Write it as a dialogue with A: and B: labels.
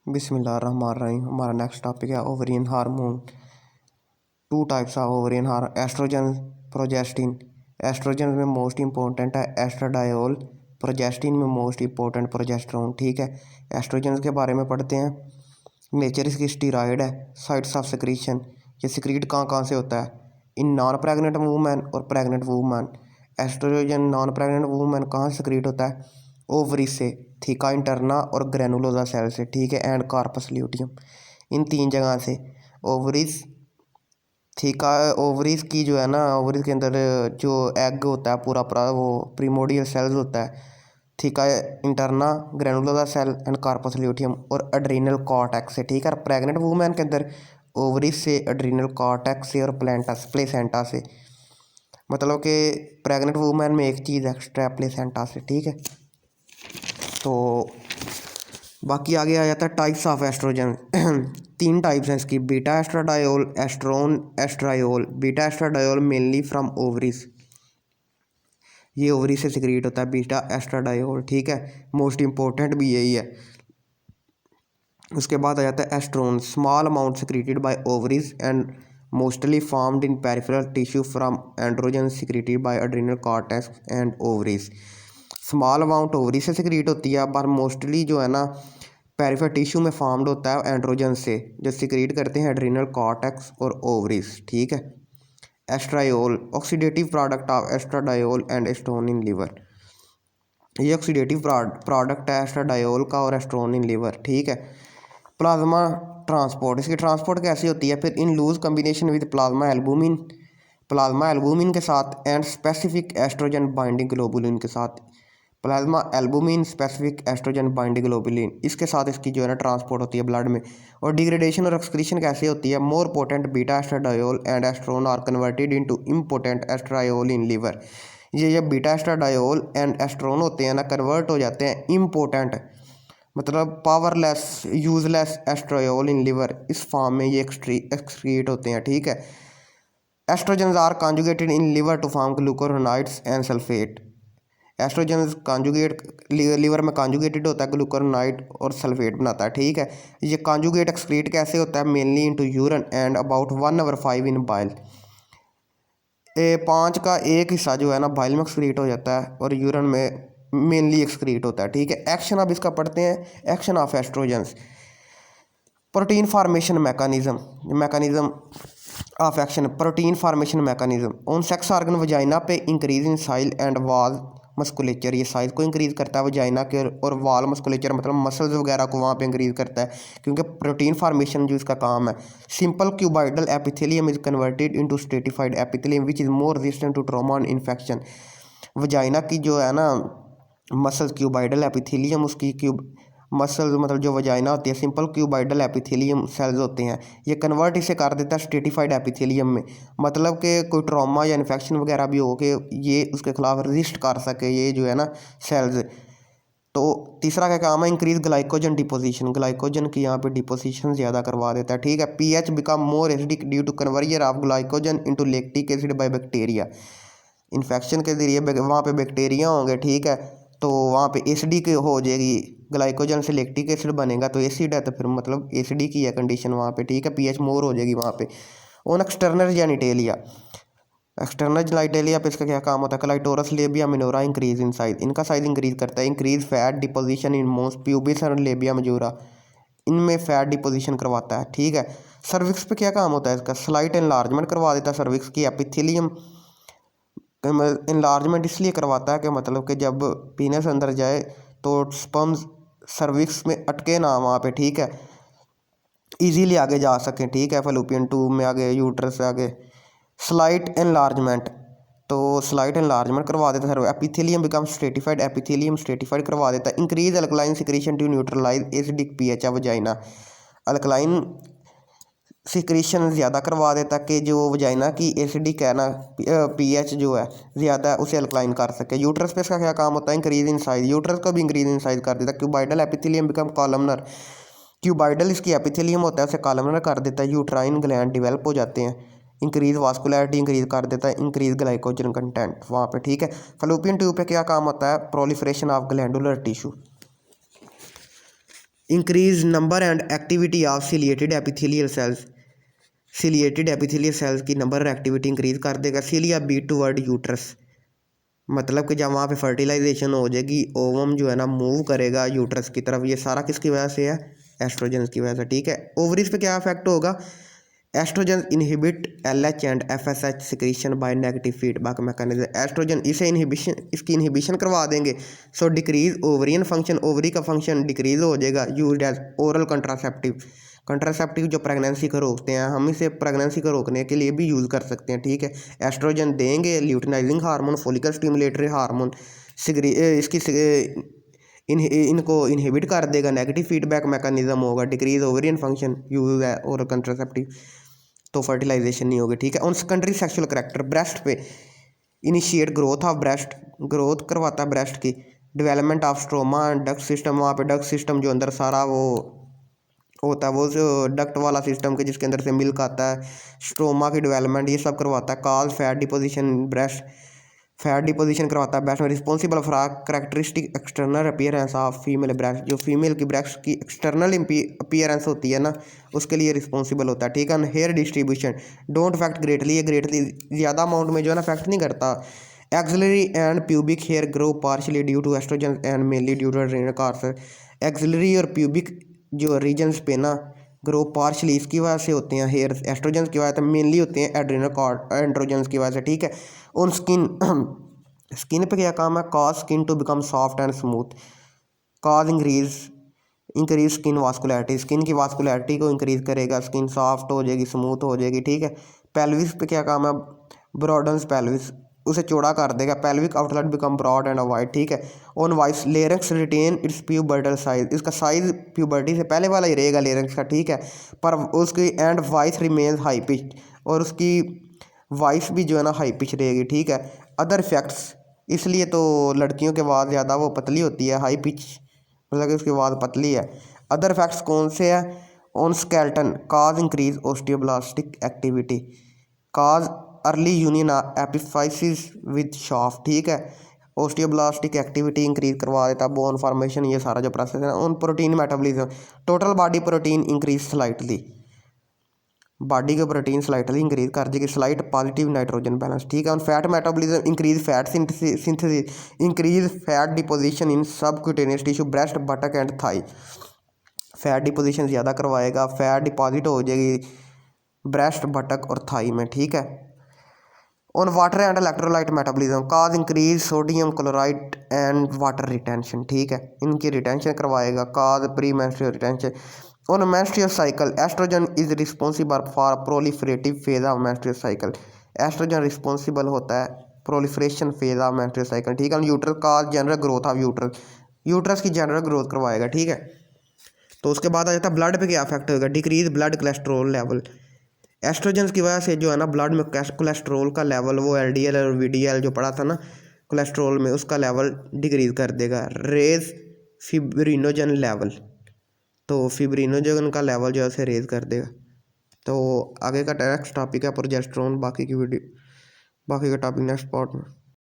A: बिस्मिल्लाहिर्रहमानिर्रहीम। हमारा next topic है ovarian hormone. Two types of ovarian hormone, estrogen, progestin. Estrogen में मोस्ट इंपॉर्टेंट है एस्ट्राडायोल, प्रोजेस्टिन में मोस्ट इंपॉर्टेंट प्रोजेस्टेरोन। ठीक है, एस्ट्रोजन के बारे में पढ़ते हैं। नेचर इसकी स्टीरॉयड है। साइट्स ऑफ सिक्रीशन, ये सिक्रीट कहाँ कहाँ से होता है? इन नॉन प्रेग्नेंट वूमेन और pregnant women. Estrogen non pregnant women कहाँ से सिक्रीट होता है? ओवरी से, थीका इंटरना और ग्रेनुलोसा सेल से। ठीक है, एंड कार्पस ल्यूटियम, इन तीन जगह से। ओवरीज, थीका, ओवरीज की जो है ना, ओवरीज के अंदर जो एग होता है पूरा पूरा वो प्रीमोडियल सेल्स होता है। Theca interna, granulosa cell and corpus luteum और एड्रीनल कॉर्टेक्स से। ठीक है, प्रेग्नेंट वूमेन के अंदर ओवरीज से, एड्रीनल कॉर्टेक्स से और प्लेसेंटा से। मतलब कि प्रेग्नेंट वूमेन में एक चीज़ एक्स्ट्रा है प्लेसेंटा से। ठीक है, तो बाकी आगे आ जाता है टाइप्स ऑफ एस्ट्रोजन। तीन टाइप्स हैं इसकी, beta estradiol, estrone estriol. Beta estradiol mainly from ovaries, ये ओवरी से सिक्रीट होता है बीटा एस्ट्राडायोल। ठीक है, मोस्ट इंपॉर्टेंट भी यही है। उसके बाद आ जाता है estrone, small amount secreted by ovaries and mostly formed in peripheral tissue from androgen secreted by adrenal cortex and ovaries. Small amount ovary से सिक्रीट होती है, पर मोस्टली जो है ना पेरिफेरल टिश्यू में फॉर्म्ड होता है एंड्रोजन से, जो सिक्रीट करते हैं एड्रीनल कॉर्टेक्स और ओवरीज। ठीक है, estriol, oxidative product of estradiol and estrone in liver. ये ऑक्सीडेटिव प्रोडक्ट है एस्ट्राडायोल का और एस्ट्रोन इन लीवर। ठीक है, प्लाज्मा ट्रांसपोर्ट, इसकी ट्रांसपोर्ट कैसी होती है फिर? In loose combination with plasma albumin, plasma albumin के साथ and specific estrogen binding globulin के साथ। Plasma albumin specific estrogen binding globulin, इसके साथ इसकी जो है ना ट्रांसपोर्ट होती है ब्लड में। और डिग्रेडेशन और एक्सक्रीशन कैसे होती है? More potent beta estradiol and estrone are converted into impotent estriol in liver. ये जब बीटा एस्ट्राडायोल एंड एस्ट्रोन होते हैं ना, कन्वर्ट हो जाते हैं इम्पोटेंट, मतलब powerless, useless estriol in liver, इस फॉर्म में ये एक्सक्रीट होते हैं। ठीक है, estrogen are conjugated in liver to form glucuronides and sulphate. Estrogen conjugate liver में कॉन्जुगेटेड होता है, ग्लूकोरोनाइड और सल्फेट बनाता है। ठीक है, ये कॉन्जुगेट एक्सक्रीट कैसे होता है? Mainly into urine and about 1/5 in bile. 5 का एक हिस्सा जो है ना बाइल में एक्सक्रीट हो जाता है और यूरिन में मेनली एक्सक्रीट होता है। ठीक है, एक्शन अब इसका पढ़ते हैं, action of estrogens. Protein formation mechanism of action, protein formation mechanism on sex organ vagina पे इंक्रीज इन साइल एंड वाल मस्कुलेचर, ये साइज को इंक्रीज़ करता है वजाइना के, और वाल मस्कुलेचर मतलब मसल्स वगैरह को वहाँ पे इंक्रीज़ करता है, क्योंकि प्रोटीन फार्मेशन जो इसका काम है। Simple cuboidal epithelium is converted into stratified epithelium which is more resistant to trauma and infection. Vagina की जो है ना मसल्स, क्यूबाइडल एपिथेलियम, उसकी क्यूब मसल्स मतलब जो वजाइना होती है, सिंपल क्यूबाइडल एपिथेलियम सेल्स होते हैं, ये कन्वर्ट इसे कर देता है स्ट्रेटिफाइड एपिथेलियम में। मतलब कि कोई ट्रॉमा या इन्फेक्शन वगैरह भी हो के ये उसके खिलाफ रजिस्ट कर सके ये जो है ना सेल्स। तो तीसरा क्या काम है? इंक्रीज ग्लाइकोजन डिपोजिशन, ग्लाइकोजन की यहाँ पे डिपोजिशन ज़्यादा करवा देता है। ठीक है, pH become more acidic due to conversion of glycogen into lactic acid by bacteria. Infection के ज़रिए वहाँ पे बैक्टीरिया होंगे, ठीक है, तो वहाँ पे एसिडिक हो जाएगी, ग्लाइकोजन से लैक्टिक एसिड बनेगा तो एसिड है, तो फिर मतलब एसिडिक ही है कंडीशन वहाँ पे। ठीक है, पीएच मोर हो जाएगी वहाँ पे। On external genitalia, external genitalia पे इसका क्या काम होता है? Clitoris labia minora increase in size, इनका साइज इंक्रीज करता है। Increase fat deposition in mons pubis और लेबिया मजूरा, इनमें फैट डिपोजिशन करवाता है। ठीक है, सर्विक्स पे क्या काम होता है इसका? स्लाइट एनलार्जमेंट करवा देता है सर्विक्स की एपिथेलियम। इनलार्जमेंट इसलिए करवाता है कि मतलब कि जब पीनस अंदर जाए तो स्पर्म्स सर्विक्स में अटके ना वहाँ पे। ठीक है, इजीली आगे जा सकें। ठीक है, फैलोपियन ट्यूब में आगे, यूट्रस से आगे। स्लाइट एनलार्जमेंट, तो स्लाइट एनलार्जमेंट करवा देता है। Epithelium become stratified, epithelium stratified करवा देता है। Increase alkaline secretion to neutralize acidic pH of vagina, alkaline secretion ज़्यादा करवा देता कि जो वजाइना की एसिडिक है ना पीएच जो है ज़्यादा है उसे अल्कलाइन कर सके। यूट्रस पे इसका क्या काम होता है? इंक्रीज इन साइज, यूट्रस को भी इंक्रीज इन साइज कर देता है। Cuboidal epithelium become columnar, cuboidal इसकी एपिथेलियम होता है उसे कॉलमनर कर देता है। यूट्राइन ग्लैंड डेवलप हो जाते हैं। इंक्रीज वास्कुलैरिटी इंक्रीज कर देता है। इंक्रीज ग्लाइकोजन कंटेंट वहाँ पे। ठीक है, फैलोपियन ट्यूब पे क्या काम होता है? Proliferation of glandular tissue, increase number and activity of ciliated epithelial cells, ciliated epithelial cells की नंबर और एक्टिविटी इंक्रीज कर देगा। सिलिया बीट टूवर्ड यूट्रस, मतलब कि जब वहाँ पे फर्टिलाइजेशन हो जाएगी, ओवम जो है ना मूव करेगा यूट्रस की तरफ। ये सारा किसकी वजह से है? एस्ट्रोजन की वजह से, ठीक है। ओवरीज पे क्या इफेक्ट होगा? Estrogen inhibit LH and FSH secretion by negative feedback mechanism. Estrogen इसे इनहिबिशन, इसकी इनहिबिशन करवा देंगे। So decrease ovarian function, ovary का फंक्शन डिक्रीज हो जाएगा। Used as oral contraceptive, contraceptive जो प्रेगनेंसी को रोकते हैं, हम इसे प्रेगनेंसी को रोकने के लिए भी यूज़ कर सकते हैं, ठीक है। एस्ट्रोजन देंगे, luteinizing hormone, follicle stimulatory hormone, इसकी इनको इनहिबिट कर देगा, नेगेटिव फीडबैक मैकेनिज्म होगा, डिक्रीज ओवरियन फंक्शन, यूज है ओरल कंट्रासेप्टिव, तो फर्टिलाइजेशन नहीं होगी, ठीक है। On secondary sexual character, breast पे initiate growth of breast, growth करवाता है ब्रेस्ट की। Development of stroma and duct system, वहाँ पे डक्ट सिस्टम जो अंदर सारा वो होता है, वो जो डक्ट वाला सिस्टम के जिसके अंदर से मिल्क आता है, स्ट्रोमा की डेवलपमेंट, ये सब करवाता है। Cause fat deposition breast, fat deposition करवाता है ब्रेस्ट में। Responsible for characteristic external appearance of female breast, जो फीमेल की ब्रेस्ट की एक्सटर्नल अपीयरेंस होती है ना, उसके लिए रिस्पॉन्सिबल होता है, ठीक है। Hair distribution don't affect greatly, ये ग्रेटली ज़्यादा अमाउंट में जो है ना अफेक्ट नहीं करता। Axillary and pubic hair grow partially due to estrogen and mainly due to adrenal cortex. Axillary और प्यूबिक जो रीजन्स पे ना ग्रो पार्शली इसकी वजह से होते हैं हेयर, एस्ट्रोजन की वजह से मेनली होते हैं एड्रेनल कार्ड एंड्रोजन की वजह से, ठीक है। ऑन स्किन, स्किन पे क्या काम है? Cause skin to become soft and smooth, cause increase skin vascularity, skin की वास्कुलैरिटी को इंक्रीज करेगा, स्किन सॉफ्ट हो जाएगी, स्मूथ हो जाएगी, ठीक है। पेल्विस पे क्या काम है? ब्रॉडन्स पेल्विस, उसे चौड़ा कर देगा, pelvic outlet become broad and wide, ठीक है। On voice larynx retain its pubertal size, इसका साइज प्यूबर्टी से पहले वाला ही रहेगा लेरिक्स का, ठीक है। पर उसकी and voice remains high pitch, और उसकी वॉइस भी जो है ना हाई पिच रहेगी, ठीक है। अदर इफेक्ट्स, इसलिए तो लड़कियों के आवाज़ ज़्यादा वो पतली होती है, हाई पिच मतलब कि उसकी आवाज़ पतली है। अदर इफेक्ट्स कौन से हैं? On skeleton, cause increase osteoblastic activity, cause early union epiphysis with shaft, ठीक है। ओस्टियोब्लास्टिक एक्टिविटी इंक्रीज करवा देता, बोन फॉर्मेशन, ये सारा जो प्रोसेस है। On protein metabolism, total body protein increase slightly, body का प्रोटीन स्लाइटली इंक्रीज कर देगी, स्लाइट पॉजिटिव नाइट्रोजन बैलेंस, ठीक है। On fat metabolism increase fat synthesis, increase fat deposition in subcutaneous tissue, breast, buttock and thigh, fat deposition ज़्यादा करवाएगा, fat deposit हो जाएगी breast, बटक और थाई में, ठीक है। On water and electrolyte metabolism, cause increase sodium chloride and water retention, ठीक है, इनकी रिटेंशन करवाएगा, cause pre menstrual retention. On menstrual cycle, estrogen is responsible for proliferative phase of menstrual cycle, estrogen responsible होता है proliferation phase of menstrual cycle, ठीक है। Uterus, cause general growth of uterus, uterus की general growth करवाएगा, ठीक है। तो उसके बाद आ जाता है ब्लड पे क्या इफेक्ट होगा? Decrease blood cholesterol level, estrogen की वजह से जो है ना ब्लड में कोलेस्ट्रोल का लेवल, वो LDL और VDL जो पड़ा था ना कोलेस्ट्रोल में, उसका लेवल डिक्रीज कर देगा। रेज फिब्रिनोजन लेवल, तो फिब्रिनोजन का लेवल जो है उसे रेज कर देगा। तो आगे का नेक्स्ट टॉपिक है प्रोजेस्टेरोन, बाकी का टॉपिक नेक्स्ट पार्ट में।